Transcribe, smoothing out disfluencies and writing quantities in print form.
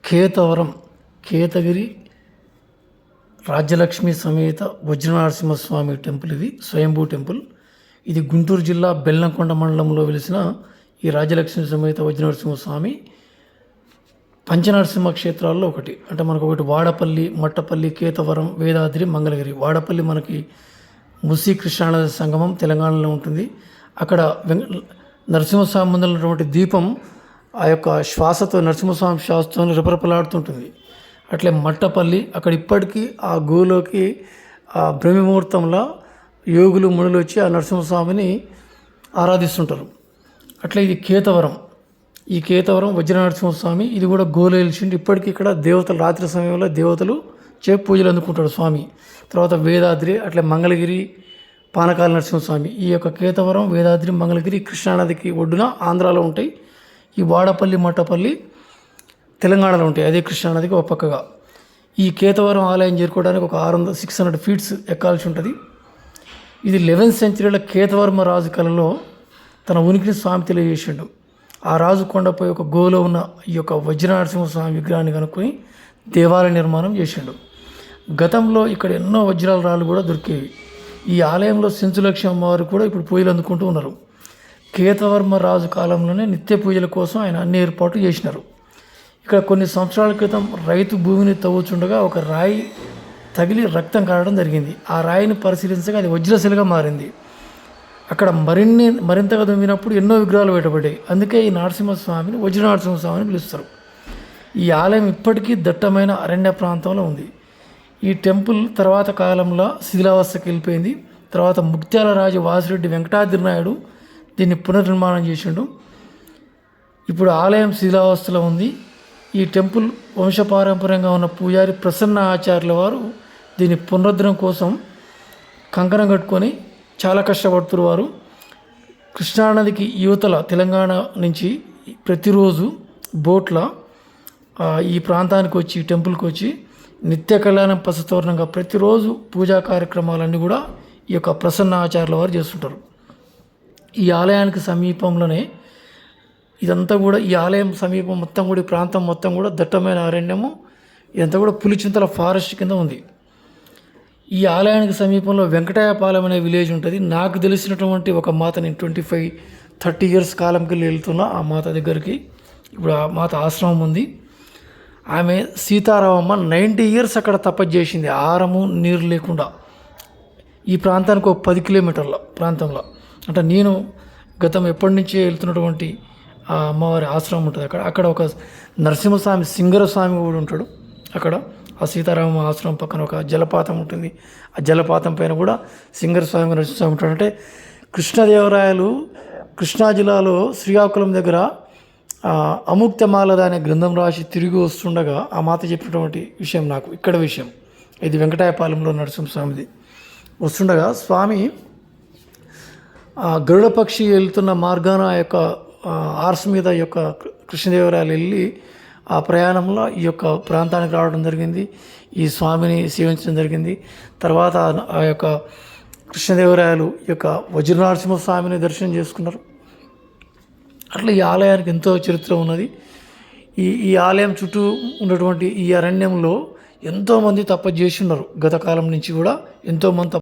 కేతవరం కేతగిరి రాజ్యలక్ష్మి సమేత వజ్రనరసింహస్వామి temple. ఇది స్వయంభూ temple. ఇది గుంటూరు జిల్లా బెల్లంకొండ మండలంలో వెలిసిన ఈ రాజ్యలక్ష్మి సమేత వజ్రనరసింహస్వామి పంచనరసింహ క్షేత్రాల్లో ఒకటి. అంటే మనకు ఒకటి వాడపల్లి, మట్టపల్లి, కేతవరం, వేదాద్రి, మంగళగిరి. వాడపల్లి మనకి ముసి కృష్ణానది సంగమం తెలంగాణలో ఉంటుంది. అక్కడ నరసింహస్వామి ముందు ఉన్నటువంటి దీపం ఆ యొక్క శ్వాసతో, నరసింహస్వామి శ్వాసతో రెపరెపలాడుతుంటుంది. అట్లే మట్టపల్లి, అక్కడ ఇప్పటికీ ఆ గోలోకి ఆ బ్రహ్మముహూర్తంలో యోగులు మునులు వచ్చి ఆ నరసింహస్వామిని ఆరాధిస్తుంటారు. అట్లా ఇది కేతవరం. ఈ కేతవరం వజ్రనరసింహస్వామి, ఇది కూడా గోలో వెలిసిండి. ఇప్పటికీ ఇక్కడ దేవతలు రాత్రి సమయంలో దేవతలు పూజలు అందుకుంటాడు స్వామి. తర్వాత వేదాద్రి, అట్లే మంగళగిరి, పానకాల నరసింహస్వామి. ఈ యొక్క కేతవరం, వేదాద్రి, మంగళగిరి కృష్ణానదికి ఒడ్డున ఆంధ్రాలో ఉంటాయి. ఈ వాడపల్లి, మట్టపల్లి తెలంగాణలో ఉంటాయి, అదే కృష్ణానదికి ఒక పక్కగా. ఈ కేతవరం ఆలయం చేరుకోవడానికి ఒక 600 ఫీట్స్ ఎక్కాల్సి ఉంటుంది. ఇది 11th సెంచరీలో కేతవర్మ రాజు కళలో తన ఉనికిని స్వామి తెలియజేసిండు. ఆ రాజు కొండపై ఒక గోలో ఉన్న ఈ యొక్క వజ్రనరసింహస్వామి విగ్రహాన్ని కనుక్కొని దేవాలయ నిర్మాణం చేసిండు. గతంలో ఇక్కడ ఎన్నో వజ్రాల రాళ్ళు కూడా దొరికేవి. ఈ ఆలయంలో సెంచులక్ష్మి అమ్మవారు కూడా ఇప్పుడు పూజలు అందుకుంటూ ఉన్నారు. కేతవర్మ రాజు కాలంలోనే నిత్య పూజల కోసం ఆయన అన్ని ఏర్పాట్లు చేసినారు. ఇక్కడ కొన్ని సంవత్సరాల క్రితం రైతు భూమిని తవ్వుచుండగా ఒక రాయి తగిలి రక్తం కారడం జరిగింది. ఆ రాయిని పరిశీలించగా అది వజ్రశిలగా మారింది. అక్కడ మరింతగా దువ్వినప్పుడు ఎన్నో విగ్రహాలు బయటపడ్డాయి. అందుకే ఈ నరసింహస్వామిని వజ్రనరసింహస్వామిని పిలుస్తారు. ఈ ఆలయం ఇప్పటికీ దట్టమైన అరణ్య ప్రాంతంలో ఉంది. ఈ టెంపుల్ తర్వాత కాలంలో శిథిలావస్థకి వెళ్ళిపోయింది. తర్వాత ముత్యాల రాజు వాసిరెడ్డి వెంకటాద్రి నాయుడు దీన్ని పునర్నిర్మాణం చేసిండు. ఇప్పుడు ఆలయం శిథిలావస్థలో ఉంది. ఈ టెంపుల్ వంశపారంపర్యంగా ఉన్న పూజారి ప్రసన్న ఆచార్యుల వారు దీని పునరుద్ధరణ కోసం కంకణం కట్టుకొని చాలా కష్టపడుతున్నారు. వారు కృష్ణానదికి యువతల తెలంగాణ నుంచి ప్రతిరోజు బోట్ల ఈ ప్రాంతానికి వచ్చి, టెంపుల్కి వచ్చి నిత్య కళ్యాణం పసతోరణంగా ప్రతిరోజు పూజా కార్యక్రమాలన్నీ కూడా ఈ యొక్క ప్రసన్న ఆచార్యుల వారు చేస్తుంటారు. ఈ ఆలయానికి సమీపంలోనే ఇదంతా కూడా, ఈ ఆలయం సమీపం మొత్తం కూడా, ఈ ప్రాంతం మొత్తం కూడా దట్టమైన అరణ్యము, ఇదంతా కూడా పులిచింతల ఫారెస్ట్ కింద ఉంది. ఈ ఆలయానికి సమీపంలో వెంకటాయపాలెం అనే విలేజ్ ఉంటుంది. నాకు తెలిసినటువంటి ఒక మాత, నేను 25-30 ఇయర్స్ కాలంకి వెళ్ళి వెళ్తున్నా ఆ మాత దగ్గరికి. ఇప్పుడు ఆ మాత ఆశ్రమం ఉంది. ఆమె సీతారామమ్మ 90 ఇయర్స్ అక్కడ తపస్సు చేసింది, ఆహారము నీరు లేకుండా. ఈ ప్రాంతానికి ఒక 10 కిలోమీటర్ల ప్రాంతంలో. అంటే నేను గతం ఎప్పటి నుంచే వెళ్తున్నటువంటి ఆ అమ్మవారి ఆశ్రమం ఉంటుంది అక్కడ ఒక నరసింహస్వామి సింగరస్వామి కూడా ఉంటాడు అక్కడ. ఆ సీతారామ ఆశ్రమం పక్కన ఒక జలపాతం ఉంటుంది. ఆ జలపాతం పైన కూడా సింగరస్వామి, నరసింహస్వామి ఉంటాడు. అంటే కృష్ణదేవరాయలు కృష్ణా జిల్లాలో శ్రీకాకుళం దగ్గర అముక్తమాలద అనే గ్రంథం రాసి తిరిగి వస్తుండగా ఆ మాత చెప్పినటువంటి విషయం నాకు ఇక్కడ విషయం. ఇది వెంకటాయపాలెంలో నరసింహస్వామిది. వస్తుండగా స్వామి గరుడ పక్షి వెళ్తున్న మార్గాన ఆ యొక్క హార్స్ మీద ఈ యొక్క కృష్ణదేవరాయలు వెళ్ళి ఆ ప్రయాణంలో ఈ యొక్క ప్రాంతానికి రావడం జరిగింది. ఈ స్వామిని సేవించడం జరిగింది. తర్వాత ఆ యొక్క కృష్ణదేవరాయలు ఈ యొక్క వజ్రనరసింహస్వామిని దర్శనం చేసుకున్నారు. అట్లా ఈ ఆలయానికి ఎంతో చరిత్ర ఉన్నది. ఈ ఆలయం చుట్టూ ఉన్నటువంటి ఈ అరణ్యంలో ఎంతోమంది తపస్సు చేసి ఉన్నారు. గత కాలం నుంచి కూడా ఎంతోమంది